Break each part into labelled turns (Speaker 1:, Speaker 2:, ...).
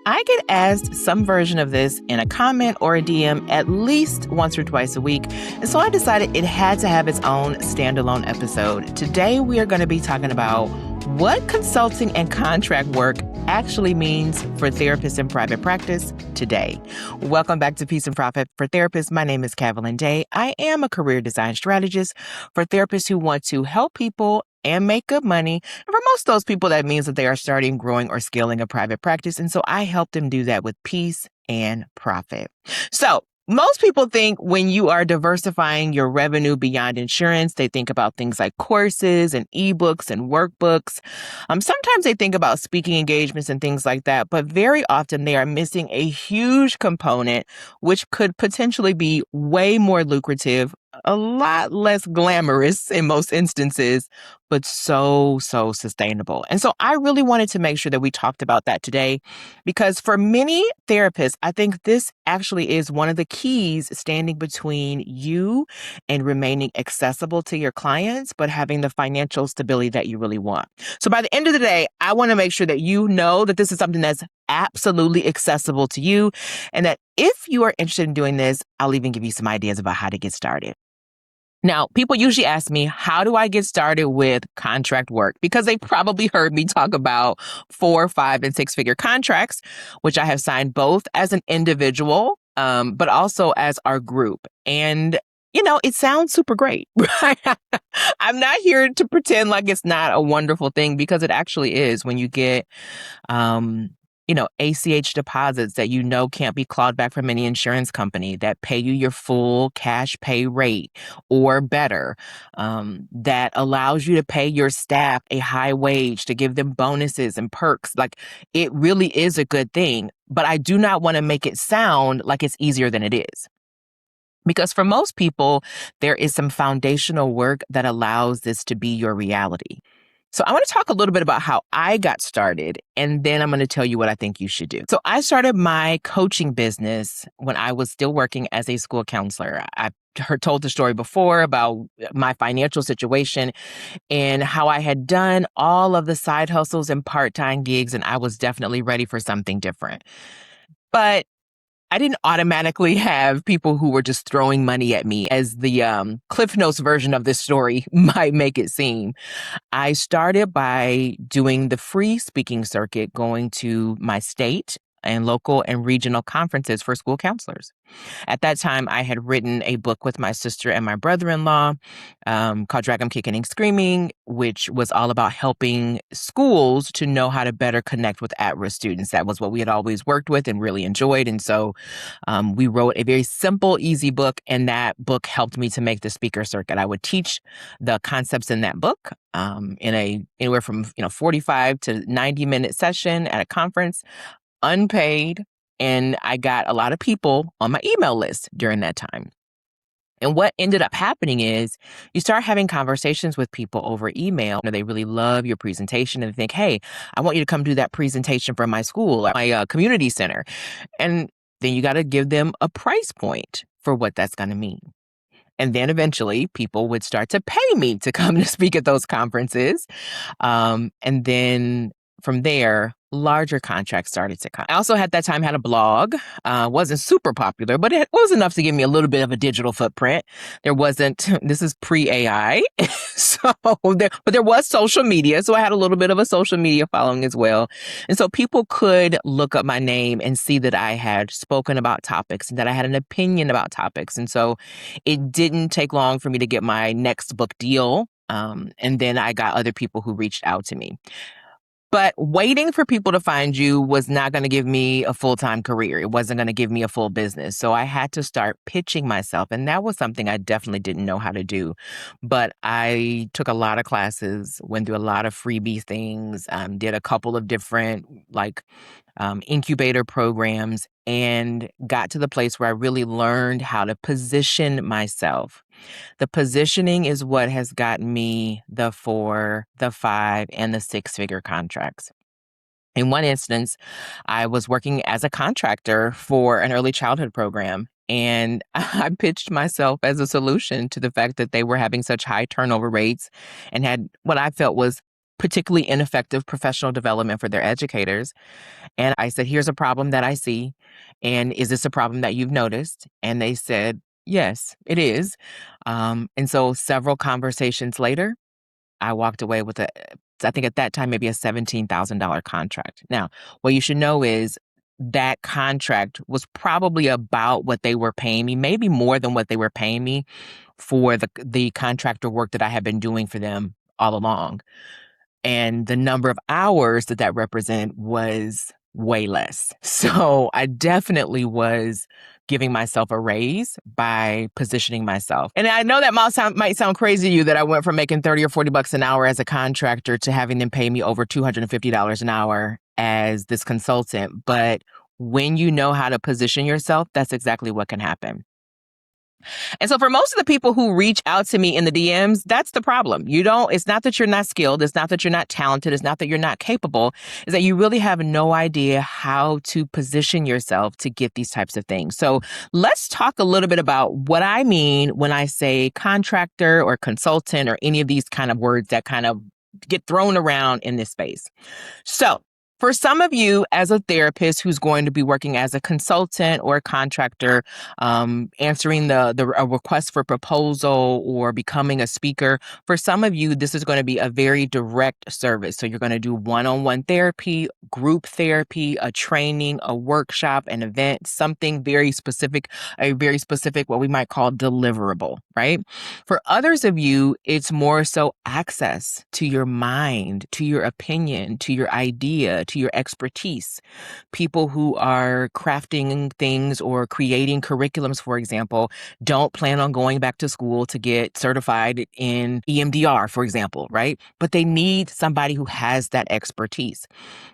Speaker 1: I get asked some version of this in a comment or a DM at least once or twice a week, and so I decided it had to have its own standalone episode. Today, we are going to be talking about what consulting and contract work actually means for therapists in private practice today. Welcome back to Peace and Profit for Therapists. My name is Calvalyn. I am a career design strategist for therapists who want to help people and make good money. And for most of those people, that means that they are starting, growing, or scaling a private practice. And so I help them do that with peace and profit. So most people think when you are diversifying your revenue beyond insurance, they think about things like courses and ebooks and workbooks. Sometimes they think about speaking engagements and things like that, but very often they are missing a huge component, which could potentially be way more lucrative, a lot less glamorous in most instances, but so sustainable. And so I really wanted to make sure that we talked about that today, because for many therapists, I think this actually is one of the keys standing between you and remaining accessible to your clients, but having the financial stability that you really want. So by the end of the day, I want to make sure that you know that this is something that's absolutely accessible to you, and that if you are interested in doing this, I'll even give you some ideas about how to get started. Now, people usually ask me, how do I get started with contract work? Because they probably heard me talk about 4, 5, and 6-figure contracts, which I have signed both as an individual, but also as our group. And it sounds super great, right? I'm not here to pretend like it's not a wonderful thing, because it actually is when you get, ACH deposits that can't be clawed back from any insurance company, that pay you your full cash pay rate or better, that allows you to pay your staff a high wage, to give them bonuses and perks. Like, it really is a good thing, but I do not want to make it sound like it's easier than it is. Because for most people, there is some foundational work that allows this to be your reality. So I want to talk a little bit about how I got started, and then I'm going to tell you what I think you should do. So I started my coaching business when I was still working as a school counselor. I've told the story before about my financial situation and how I had done all of the side hustles and part-time gigs, and I was definitely ready for something different. But I didn't automatically have people who were just throwing money at me, as the Cliff Notes version of this story might make it seem. I started by doing the free speaking circuit, going to my state and local and regional conferences for school counselors. At that time, I had written a book with my sister and my brother-in-law called Drag 'em Kicking and Screaming, which was all about helping schools to know how to better connect with at-risk students. That was what we had always worked with and really enjoyed. And so we wrote a very simple, easy book, and that book helped me to make the speaker circuit. I would teach the concepts in that book in anywhere from 45 to 90-minute session at a conference, unpaid, and I got a lot of people on my email list during that time. And what ended up happening is you start having conversations with people over email. They really love your presentation and they think, hey, I want you to come do that presentation for my school, my community center. And then you got to give them a price point for what that's going to mean. And then eventually people would start to pay me to come to speak at those conferences. And then from there, larger contracts started to come. I also at that time had a blog. Wasn't super popular, but it was enough to give me a little bit of a digital footprint. This is pre-AI. But there was social media. So I had a little bit of a social media following as well. And so people could look up my name and see that I had spoken about topics and that I had an opinion about topics. And so it didn't take long for me to get my next book deal. And then I got other people who reached out to me. But waiting for people to find you was not going to give me a full-time career. It wasn't going to give me a full business. So I had to start pitching myself. And that was something I definitely didn't know how to do. But I took a lot of classes, went through a lot of freebie things, did a couple of different incubator programs, and got to the place where I really learned how to position myself. The positioning is what has gotten me the 4, the 5, and the 6-figure contracts. In one instance, I was working as a contractor for an early childhood program, and I pitched myself as a solution to the fact that they were having such high turnover rates and had what I felt was particularly ineffective professional development for their educators. And I said, here's a problem that I see. And is this a problem that you've noticed? And they said, yes, it is. And so several conversations later, I walked away with I think at that time, maybe a $17,000 contract. Now, what you should know is that contract was probably about what they were paying me, maybe more than what they were paying me for the contractor work that I had been doing for them all along. And the number of hours that represented was way less. So I definitely was giving myself a raise by positioning myself. And I know that might sound crazy to you that I went from making 30 or 40 bucks an hour as a contractor to having them pay me over $250 an hour as this consultant. But when you know how to position yourself, that's exactly what can happen. And so for most of the people who reach out to me in the DMs, that's the problem. It's not that you're not skilled. It's not that you're not talented. It's not that you're not capable. It's that you really have no idea how to position yourself to get these types of things. So let's talk a little bit about what I mean when I say contractor or consultant or any of these kind of words that kind of get thrown around in this space. So for some of you as a therapist who's going to be working as a consultant or a contractor, answering a request for proposal or becoming a speaker, for some of you, this is going to be a very direct service. So you're going to do one-on-one therapy, group therapy, a training, a workshop, an event, something very specific, what we might call deliverable, right? For others of you, it's more so access to your mind, to your opinion, to your idea, to your expertise. People who are crafting things or creating curriculums, for example, don't plan on going back to school to get certified in EMDR, for example, right? But they need somebody who has that expertise.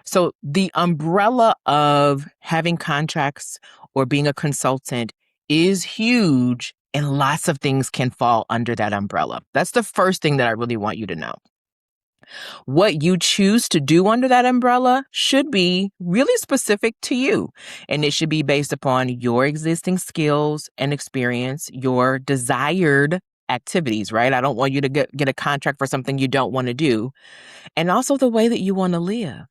Speaker 1: So the umbrella of having contracts or being a consultant is huge, and lots of things can fall under that umbrella. That's the first thing that I really want you to know. What you choose to do under that umbrella should be really specific to you. And it should be based upon your existing skills and experience, your desired activities, right? I don't want you to get a contract for something you don't want to do. And also the way that you want to live.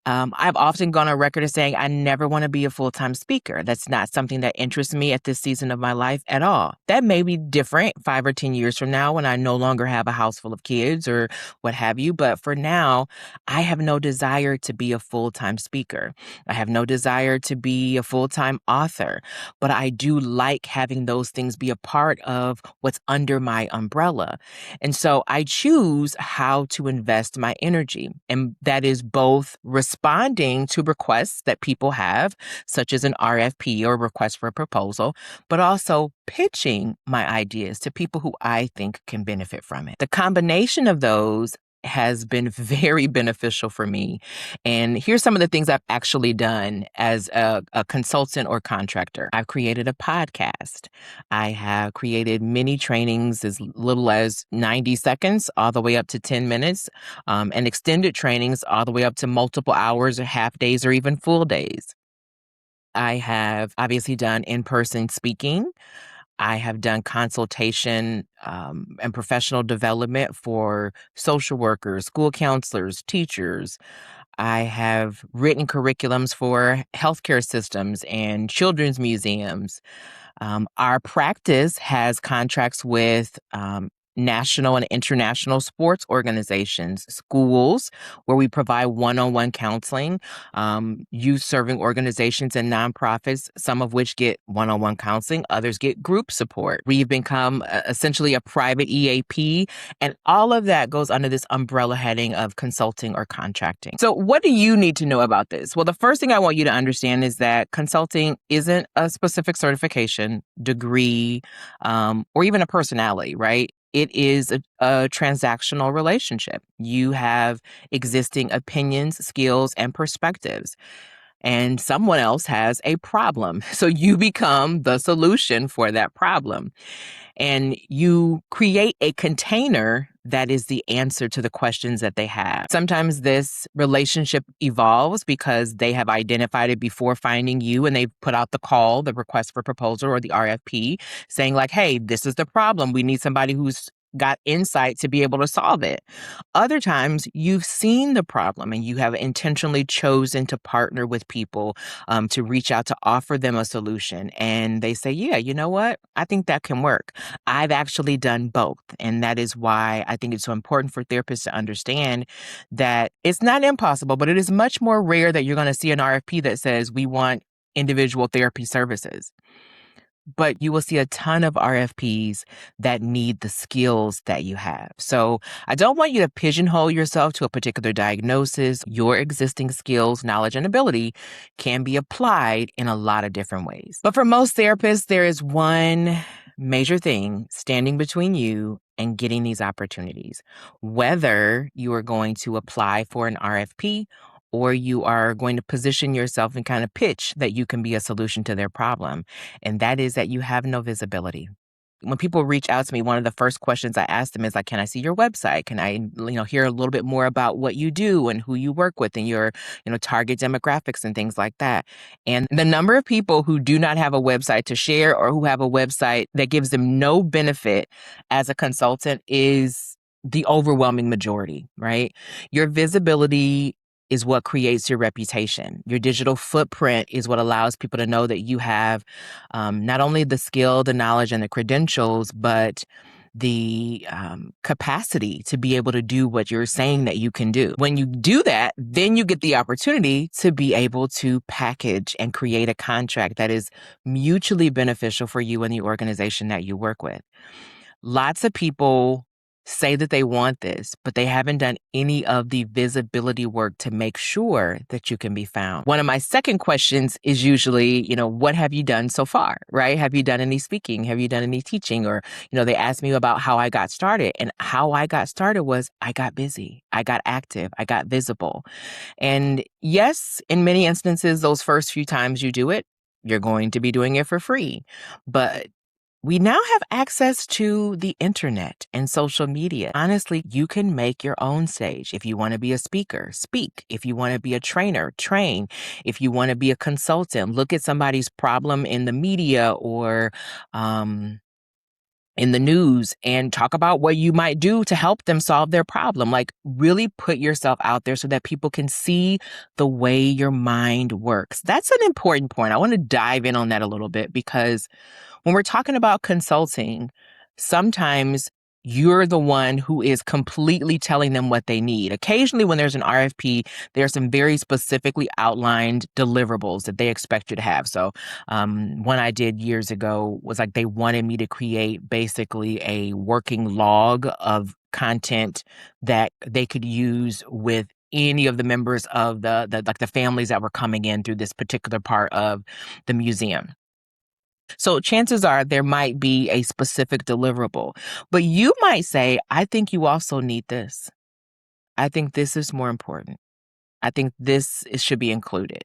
Speaker 1: I've often gone on record as saying I never want to be a full-time speaker. That's not something that interests me at this season of my life at all. That may be different 5 or 10 years from now when I no longer have a house full of kids or what have you. But for now, I have no desire to be a full-time speaker. I have no desire to be a full-time author. But I do like having those things be a part of what's under my umbrella. And so I choose how to invest my energy. And that is both responding to requests that people have, such as an RFP or request for a proposal, but also pitching my ideas to people who I think can benefit from it. The combination of those has been very beneficial for me. And here's some of the things I've actually done as a consultant or contractor. I've created a podcast. I have created mini trainings as little as 90 seconds all the way up to 10 minutes, and extended trainings all the way up to multiple hours or half days or even full days. I have obviously done in-person speaking. I have done consultation and professional development for social workers, school counselors, teachers. I have written curriculums for healthcare systems and children's museums. Our practice has contracts with national and international sports organizations, schools, where we provide one-on-one counseling, youth serving organizations and nonprofits, some of which get one-on-one counseling, others get group support. We've become essentially a private EAP, and all of that goes under this umbrella heading of consulting or contracting. So what do you need to know about this? Well, the first thing I want you to understand is that consulting isn't a specific certification, degree, or even a personality, right? It is a transactional relationship. You have existing opinions, skills, and perspectives, and someone else has a problem. So you become the solution for that problem. And you create a container that is the answer to the questions that they have. Sometimes this relationship evolves because they have identified it before finding you, and they've put out the call, the request for proposal or the RFP, saying like, hey, this is the problem. We need somebody who's got insight to be able to solve it. Other times, you've seen the problem and you have intentionally chosen to partner with people to reach out to offer them a solution. And they say, yeah, you know what? I think that can work. I've actually done both. And that is why I think it's so important for therapists to understand that it's not impossible, but it is much more rare that you're going to see an RFP that says we want individual therapy services. But you will see a ton of RFPs that need the skills that you have. So I don't want you to pigeonhole yourself to a particular diagnosis. Your existing skills, knowledge, and ability can be applied in a lot of different ways. But for most therapists, there is one major thing standing between you and getting these opportunities. Whether you are going to apply for an RFP or you are going to position yourself and kind of pitch that you can be a solution to their problem. And that is that you have no visibility. When people reach out to me, one of the first questions I ask them is like, can I see your website? Can I, hear a little bit more about what you do and who you work with and your, target demographics and things like that. And the number of people who do not have a website to share or who have a website that gives them no benefit as a consultant is the overwhelming majority, right? Your visibility is what creates your reputation. Your digital footprint is what allows people to know that you have not only the skill, the knowledge, and the credentials, but the capacity to be able to do what you're saying that you can do. When you do that, then you get the opportunity to be able to package and create a contract that is mutually beneficial for you and the organization that you work with. Lots of people say that they want this, but they haven't done any of the visibility work to make sure that you can be found. One of my second questions is usually, what have you done so far, right? Have you done any speaking? Have you done any teaching? Or, they ask me about how I got started. And how I got started was I got busy, I got active, I got visible. And yes, in many instances, those first few times you do it, you're going to be doing it for free. But we now have access to the internet and social media. Honestly, you can make your own stage. If you want to be a speaker, speak. If you want to be a trainer, train. If you want to be a consultant, look at somebody's problem in the media or in the news and talk about what you might do to help them solve their problem. Like, really put yourself out there so that people can see the way your mind works. That's an important point. I want to dive in on that a little bit because when we're talking about consulting, sometimes you're the one who is completely telling them what they need. Occasionally, when there's an RFP, there are some very specifically outlined deliverables that they expect you to have. So one I did years ago was like they wanted me to create basically a working log of content that they could use with any of the members of the families that were coming in through this particular part of the museum. So chances are there might be a specific deliverable, but you might say, I think you also need this. I think this is more important. I think should be included.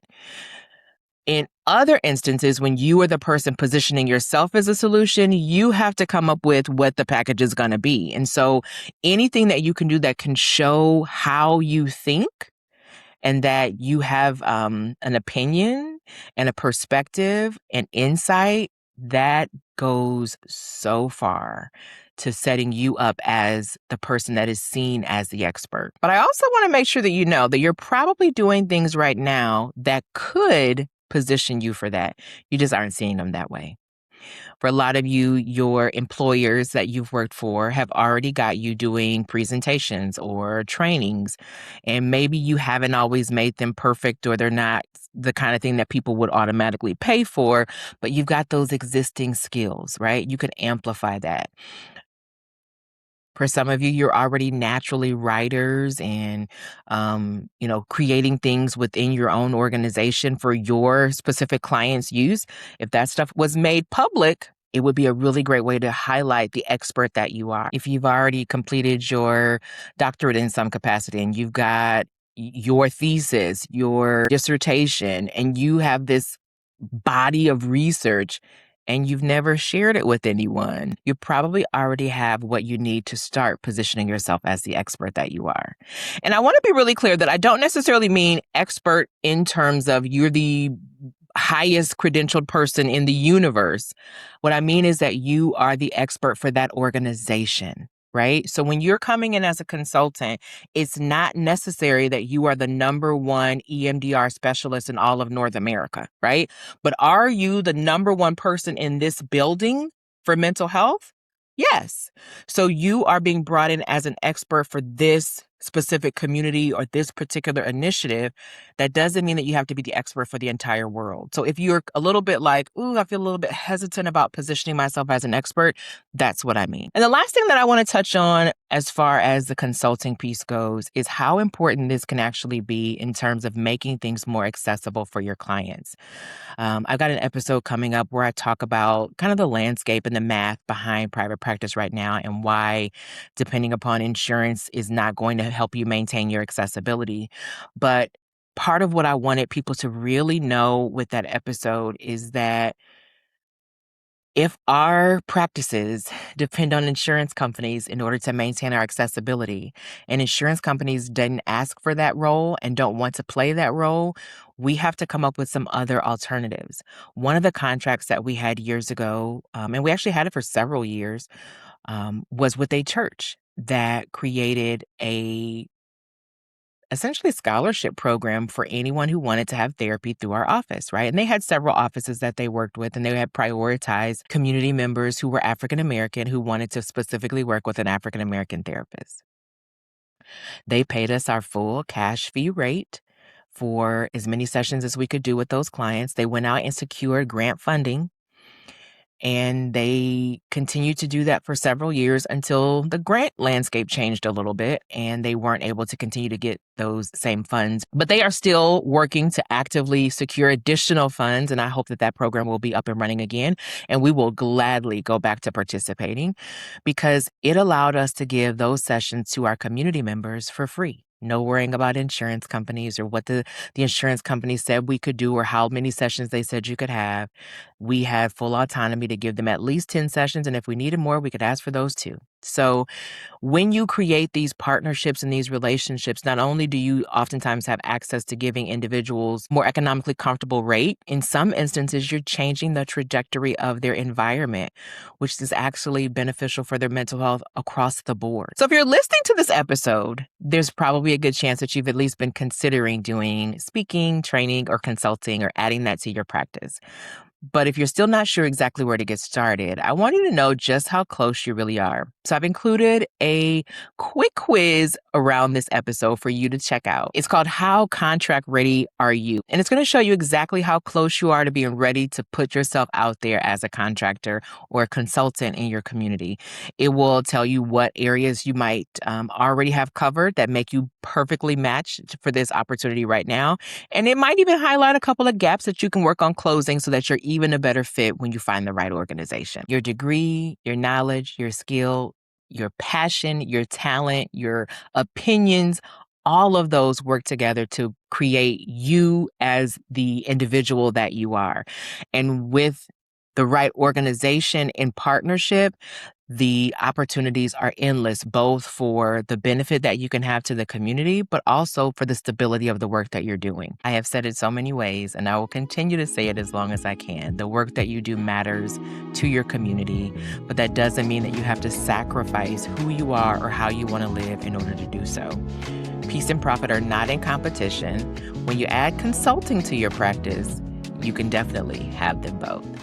Speaker 1: In other instances, when you are the person positioning yourself as a solution, you have to come up with what the package is going to be. And so anything that you can do that can show how you think and that you have an opinion and a perspective and insight, that goes so far to setting you up as the person that is seen as the expert. But I also want to make sure that you know that you're probably doing things right now that could position you for that. You just aren't seeing them that way. For a lot of you, your employers that you've worked for have already got you doing presentations or trainings, and maybe you haven't always made them perfect or they're not the kind of thing that people would automatically pay for, but you've got those existing skills, right? You can amplify that. For some of you, you're already naturally writers and, creating things within your own organization for your specific clients' use. If that stuff was made public, it would be a really great way to highlight the expert that you are. If you've already completed your doctorate in some capacity and you've got your thesis, your dissertation, and you have this body of research and you've never shared it with anyone, you probably already have what you need to start positioning yourself as the expert that you are. And I want to be really clear that I don't necessarily mean expert in terms of you're the highest credentialed person in the universe. What I mean is that you are the expert for that organization. right? So when you're coming in as a consultant, it's not necessary that you are the number one EMDR specialist in all of North America, right? But are you the number one person in this building for mental health? Yes. So you are being brought in as an expert for this specific community or this particular initiative. That doesn't mean that you have to be the expert for the entire world. So if you're a little bit like, ooh, I feel a little bit hesitant about positioning myself as an expert, that's what I mean. And the last thing that I want to touch on as far as the consulting piece goes is how important this can actually be in terms of making things more accessible for your clients. I've got an episode coming up where I talk about kind of the landscape and the math behind private practice right now and why, depending upon insurance, is not going to help you maintain your accessibility. But part of what I wanted people to really know with that episode is that if our practices depend on insurance companies in order to maintain our accessibility, and insurance companies didn't ask for that role and don't want to play that role, we have to come up with some other alternatives. One of the contracts that we had years ago, and we actually had it for several years, was with a church that created essentially a scholarship program for anyone who wanted to have therapy through our office, right? And they had several offices that they worked with, and they had prioritized community members who were African American who wanted to specifically work with an African American therapist. They paid us our full cash fee rate for as many sessions as we could do with those clients. They went out and secured grant funding. And they continued to do that for several years until the grant landscape changed a little bit and they weren't able to continue to get those same funds. But they are still working to actively secure additional funds. And I hope that that program will be up and running again. And we will gladly go back to participating because it allowed us to give those sessions to our community members for free. No worrying about insurance companies or what the insurance company said we could do or how many sessions they said you could have. We had full autonomy to give them at least 10 sessions. And if we needed more, we could ask for those too. So when you create these partnerships and these relationships, not only do you oftentimes have access to giving individuals more economically comfortable rate, in some instances, you're changing the trajectory of their environment, which is actually beneficial for their mental health across the board. So if you're listening to this episode, there's probably a good chance that you've at least been considering doing speaking, training, or consulting or adding that to your practice. But if you're still not sure exactly where to get started, I want you to know just how close you really are. So I've included a quick quiz around this episode for you to check out. It's called How Contract Ready Are You? And it's going to show you exactly how close you are to being ready to put yourself out there as a contractor or a consultant in your community. It will tell you what areas you might already have covered that make you perfectly matched for this opportunity right now. And it might even highlight a couple of gaps that you can work on closing so that you're even a better fit when you find the right organization. Your degree, your knowledge, your skill, your passion, your talent, your opinions, all of those work together to create you as the individual that you are. And with the right organization in partnership, the opportunities are endless, both for the benefit that you can have to the community, but also for the stability of the work that you're doing. I have said it so many ways, and I will continue to say it as long as I can. The work that you do matters to your community, but that doesn't mean that you have to sacrifice who you are or how you want to live in order to do so. Peace and profit are not in competition. When you add consulting to your practice, you can definitely have them both.